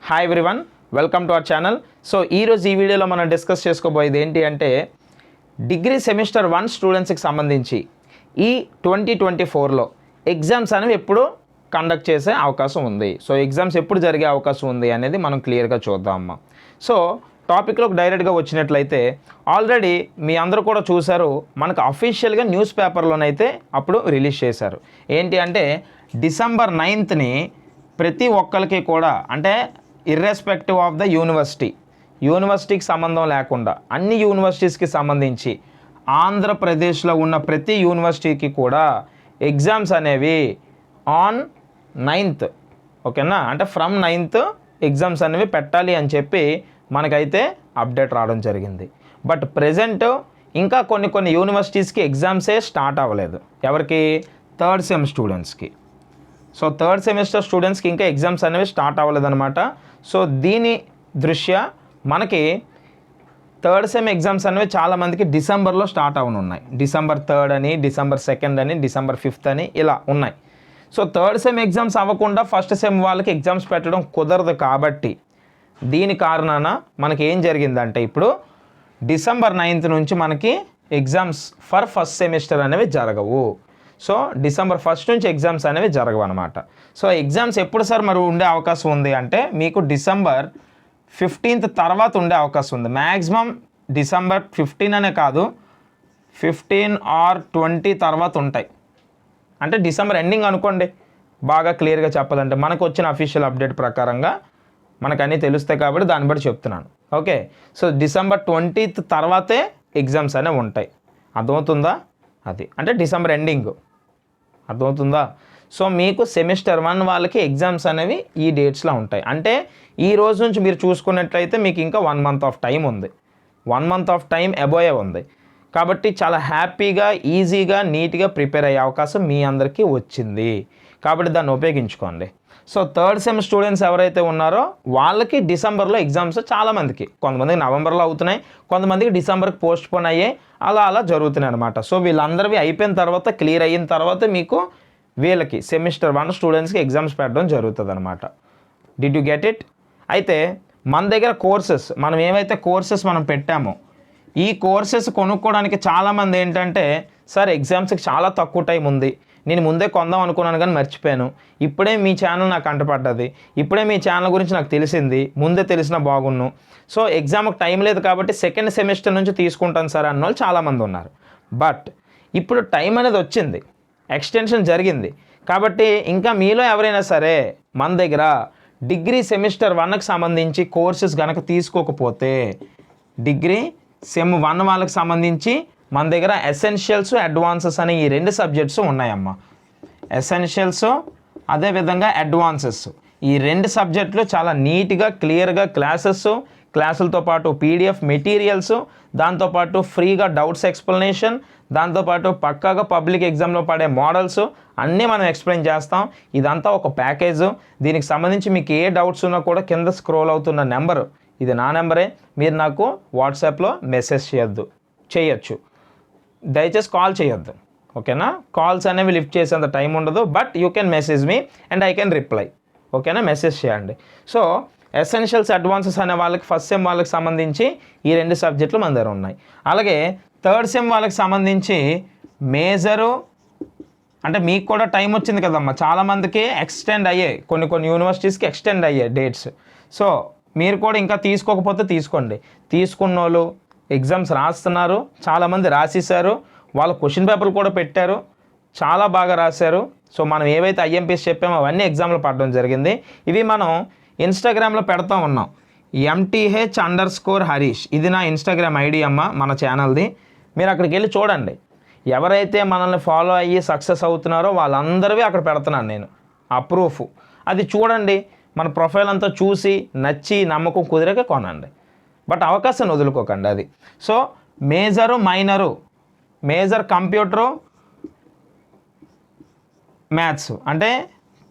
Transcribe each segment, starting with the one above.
Hi everyone, welcome to our channel. So ఈరోజు ఈ వీడియోలో మనం డిస్కస్ చేసుకోబోయేది ఏంటి అంటే డిగ్రీ సెమిస్టర్ 1 స్టూడెంట్స్కి సంబంధించి ఈ 2024లో ఎగ్జామ్స్ అనేవి ఎప్పుడు కండక్ట్ చేసే అవకాశం ఉంది. సో ఎగ్జామ్స్ ఎప్పుడు జరిగే అవకాశం ఉంది అనేది మనం క్లియర్గా చూద్దామమ్మా. సో టాపిక్లోకి డైరెక్ట్గా వచ్చినట్లయితే ఆల్రెడీ మీ అందరూ కూడా చూశారు, మనకు అఫీషియల్గా న్యూస్ పేపర్లోనైతే అప్పుడు రిలీజ్ చేశారు. ఏంటి అంటే డిసెంబర్ 9ని ప్రతి ఒక్కరికి కూడా, అంటే ఇర్రెస్పెక్టివ్ ఆఫ్ ద యూనివర్సిటీకి సంబంధం లేకుండా అన్ని యూనివర్సిటీస్కి సంబంధించి ఆంధ్రప్రదేశ్లో ఉన్న ప్రతి యూనివర్సిటీకి కూడా ఎగ్జామ్స్ అనేవి ఆన్ 9th, ఓకేనా, అంటే ఫ్రమ్ 9th ఎగ్జామ్స్ అనేవి పెట్టాలి అని చెప్పి మనకైతే అప్డేట్ రావడం జరిగింది. బట్ ప్రెజెంట్ ఇంకా కొన్ని యూనివర్సిటీస్కి ఎగ్జామ్సే స్టార్ట్ అవ్వలేదు. ఎవరికి? థర్డ్ సెమ్ స్టూడెంట్స్కి. సో థర్డ్ సెమిస్టర్ స్టూడెంట్స్కి ఇంకా ఎగ్జామ్స్ అనేవి స్టార్ట్ అవ్వలేదన్నమాట. సో దీని దృష్ట్యా మనకి థర్డ్ సెమ్ ఎగ్జామ్స్ అనేవి చాలామందికి డిసెంబర్లో స్టార్ట్ అవనున్నాయి. డిసెంబర్ 3rd అని, డిసెంబర్ 2nd అని, డిసెంబర్ 5th అని ఇలా ఉన్నాయి. సో థర్డ్ సెమ్ ఎగ్జామ్స్ అవ్వకుండా ఫస్ట్ సెమ్ వాళ్ళకి ఎగ్జామ్స్ పెట్టడం కుదరదు. కాబట్టి దీని కారణాన మనకి ఏం జరిగిందంటే ఇప్పుడు డిసెంబర్ 9th నుంచి మనకి ఎగ్జామ్స్ ఫర్ ఫస్ట్ సెమిస్టర్ అనేవి జరగవు. సో డిసెంబర్ 1st నుంచి ఎగ్జామ్స్ అనేవి జరగవు అనమాట. సో ఎగ్జామ్స్ ఎప్పుడు సార్ మరి ఉండే అవకాశం ఉంది అంటే మీకు డిసెంబర్ 15th తర్వాత ఉండే అవకాశం ఉంది. మ్యాక్సిమం డిసెంబర్ 15 అనే కాదు, 15 or 20 తర్వాత ఉంటాయి. అంటే డిసెంబర్ ఎండింగ్ అనుకోండి. బాగా క్లియర్గా చెప్పాలంటే మనకు వచ్చిన అఫీషియల్ అప్డేట్ ప్రకారంగా మనకు అన్నీ తెలుస్తాయి కాబట్టి దాన్ని బట్టి చెప్తున్నాను. ఓకే, సో డిసెంబర్ 20th తర్వాతే ఎగ్జామ్స్ అనేవి ఉంటాయి. అర్థమవుతుందా? అది అంటే డిసెంబర్ ఎండింగ్. అర్థమవుతుందా? సో మీకు సెమిస్టర్ 1 వాళ్ళకి ఎగ్జామ్స్ అనేవి ఈ డేట్స్లో ఉంటాయి. అంటే ఈ రోజు నుంచి మీరు చూసుకున్నట్లయితే మీకు ఇంకా 1 month ఆఫ్ టైం ఉంది. 1 month ఆఫ్ టైం అబోయే ఉంది. కాబట్టి చాలా హ్యాపీగా, ఈజీగా, నీట్గా ప్రిపేర్ అయ్యే అవకాశం మీ అందరికీ వచ్చింది. కాబట్టి దాన్ని ఉపయోగించుకోండి. సో థర్డ్ సెమ్ స్టూడెంట్స్ ఎవరైతే ఉన్నారో వాళ్ళకి డిసెంబర్లో ఎగ్జామ్స్ చాలామందికి, కొంతమందికి నవంబర్లో అవుతున్నాయి, కొంతమందికి డిసెంబర్కి పోస్ట్పోన్ అయ్యాయి, అలా జరుగుతున్నాయి అనమాట. సో వీళ్ళందరివి అయిపోయిన తర్వాత, క్లియర్ అయిన తర్వాత మీకు వీళ్ళకి సెమిస్టర్ 1 స్టూడెంట్స్కి ఎగ్జామ్స్ పెట్టడం జరుగుతుంది అనమాట. Did you get it? అయితే మన దగ్గర కోర్సెస్, మనం ఏవైతే కోర్సెస్ మనం పెట్టామో ఈ కోర్సెస్ కొనుక్కోవడానికి చాలామంది ఏంటంటే, సార్ ఎగ్జామ్స్కి చాలా తక్కువ టైం ఉంది, నేను ముందే కొందాం అనుకున్నాను కానీ మర్చిపోయాను, ఇప్పుడే మీ ఛానల్ నాకు కంటపడ్డది, ఇప్పుడే మీ ఛానల్ గురించి నాకు తెలిసింది, ముందే తెలిసినా బాగున్ను, సో ఎగ్జామ్కి టైం లేదు కాబట్టి సెకండ్ సెమిస్టర్ నుంచి తీసుకుంటాను సార్ అన్న వాళ్ళు చాలామంది ఉన్నారు. బట్ ఇప్పుడు టైం అనేది వచ్చింది, ఎక్స్టెన్షన్ జరిగింది. కాబట్టి ఇంకా మీలో ఎవరైనా సరే మన దగ్గర డిగ్రీ సెమిస్టర్ 1కి సంబంధించి కోర్సెస్ కనుక తీసుకోకపోతే, డిగ్రీ సెమ్ 1 వాళ్ళకి సంబంధించి మన దగ్గర ఎసెన్షియల్స్, అడ్వాన్సెస్ అనే ఈ 2 సబ్జెక్ట్స్ ఉన్నాయమ్మా. ఎసెన్షియల్స్ అదేవిధంగా అడ్వాన్సెస్, ఈ 2 సబ్జెక్టులు చాలా నీట్గా, క్లియర్గా క్లాసులతో పాటు పీడిఎఫ్ మెటీరియల్స్, దాంతోపాటు ఫ్రీగా డౌట్స్ ఎక్స్ప్లెనేషన్, దాంతోపాటు పక్కాగా పబ్లిక్ ఎగ్జామ్లో పడే మోడల్స్ అన్నీ మనం ఎక్స్ప్లెయిన్ చేస్తాం. ఇదంతా ఒక ప్యాకేజు. దీనికి సంబంధించి మీకు ఏ డౌట్స్ ఉన్నా కూడా కింద స్క్రోల్ అవుతున్న నెంబరు, ఇది నా నెంబరే, మీరు నాకు వాట్సాప్లో మెసేజ్ చేయొచ్చు. దయచేసి కాల్ చేయొద్దు, ఓకేనా? కాల్స్ అనేవి లిఫ్ట్ చేసేంత టైం ఉండదు. But you can message me and I can reply, ఓకేనా? మెసేజ్ చేయండి. సో ఎసెన్షియల్స్, అడ్వాన్సెస్ అనే వాళ్ళకి ఫస్ట్ సెమ్ వాళ్ళకి సంబంధించి ఈ 2 సబ్జెక్టులు మన దగ్గర ఉన్నాయి. అలాగే థర్డ్ సెమ్ వాళ్ళకి సంబంధించి మేజరు, అంటే మీకు కూడా టైం వచ్చింది కదమ్మా, చాలామందికి ఎక్స్టెండ్ అయ్యాయి, కొన్ని యూనివర్సిటీస్కి ఎక్స్టెండ్ అయ్యాయి డేట్స్. సో మీరు కూడా ఇంకా తీసుకోకపోతే తీసుకోండి. తీసుకున్న వాళ్ళు ఎగ్జామ్స్ రాస్తున్నారు, చాలామంది రాసేసారు, వాళ్ళ క్వశ్చన్ పేపర్లు కూడా పెట్టారు, చాలా బాగా రాశారు. సో మనం ఏవైతే ఐఎంపీస్ చెప్పామో అవన్నీ ఎగ్జామ్లో పడడం జరిగింది. ఇవి మనం ఇన్స్టాగ్రామ్లో పెడతా ఉన్నాం. MTH_Harish ఇది నా ఇన్స్టాగ్రామ్ ఐడి అమ్మ, మన ఛానల్ది. మీరు అక్కడికి వెళ్ళి చూడండి. ఎవరైతే మనల్ని ఫాలో అయ్యి సక్సెస్ అవుతున్నారో వాళ్ళందరివి అక్కడ పెడుతున్నాను నేను, ఆ ప్రూఫ్. అది చూడండి, మన ప్రొఫైల్ అంతా చూసి నచ్చి నమ్మకం కుదిరాక కొనండి. బట్ అవకాశాన్ని వదులుకోకండి. అది so major, minor, major computer, maths, అంటే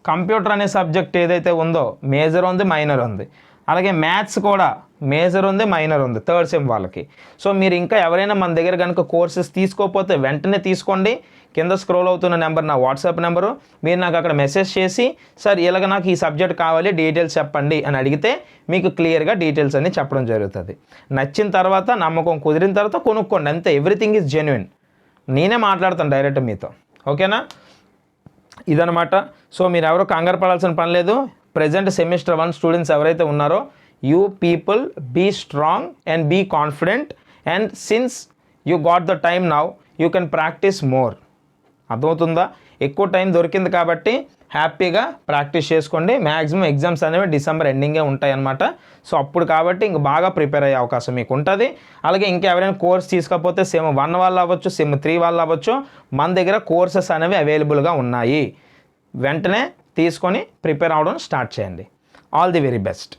కంప్యూటర్ అనే సబ్జెక్ట్ ఏదైతే ఉందో మేజర్ ఉంది, మైనర్ ఉంది. అలాగే మ్యాథ్స్ కూడా మేజర్ ఉంది, మైనర్ ఉంది థర్డ్ సెమ్ వాళ్ళకి. సో మీరు ఇంకా ఎవరైనా మన దగ్గర కనుక కోర్సెస్ తీసుకోకపోతే వెంటనే తీసుకోండి. కింద స్క్రోల్ అవుతున్న నెంబర్ నా వాట్సాప్ నెంబరు. మీరు నాకు అక్కడ మెసేజ్ చేసి సార్ ఇలాగ నాకు ఈ సబ్జెక్ట్ కావాలి డీటెయిల్స్ చెప్పండి అని అడిగితే మీకు క్లియర్గా డీటెయిల్స్ అన్ని చెప్పడం జరుగుతుంది. నచ్చిన తర్వాత నమ్మకం కుదిరిన తర్వాత కొనుక్కోండి అంతే. Everything is genuine. నేనే మాట్లాడతాను డైరెక్ట్ మీతో, ఓకేనా? ఇదనమాట. సో మీరు ఎవరు కంగారు పడాల్సిన పని లేదు. ప్రజెంట్ సెమిస్టర్ 1 స్టూడెంట్స్ ఎవరైతే ఉన్నారో you people be strong and be confident and since you got the time now you can practise more. అర్థమవుతుందా? ఎక్కువ టైం దొరికింది కాబట్టి హ్యాపీగా ప్రాక్టీస్ చేసుకోండి. మ్యాక్సిమం ఎగ్జామ్స్ అనేవి డిసెంబర్ ఎండింగే ఉంటాయి అన్నమాట. సో అప్పుడు కాబట్టి ఇంక బాగా ప్రిపేర్ అయ్యే అవకాశం మీకు ఉంటుంది. అలాగే ఇంకెవరైనా కోర్స్ తీసుకోకపోతే సెమ్ 1 వాళ్ళు అవ్వచ్చు, సెమ్ 3 వాళ్ళు అవ్వచ్చు, మన దగ్గర కోర్సెస్ అనేవి అవైలబుల్గా ఉన్నాయి. వెంటనే తీసుకొని ప్రిపేర్ అవ్వడం స్టార్ట్ చేయండి. All the very best.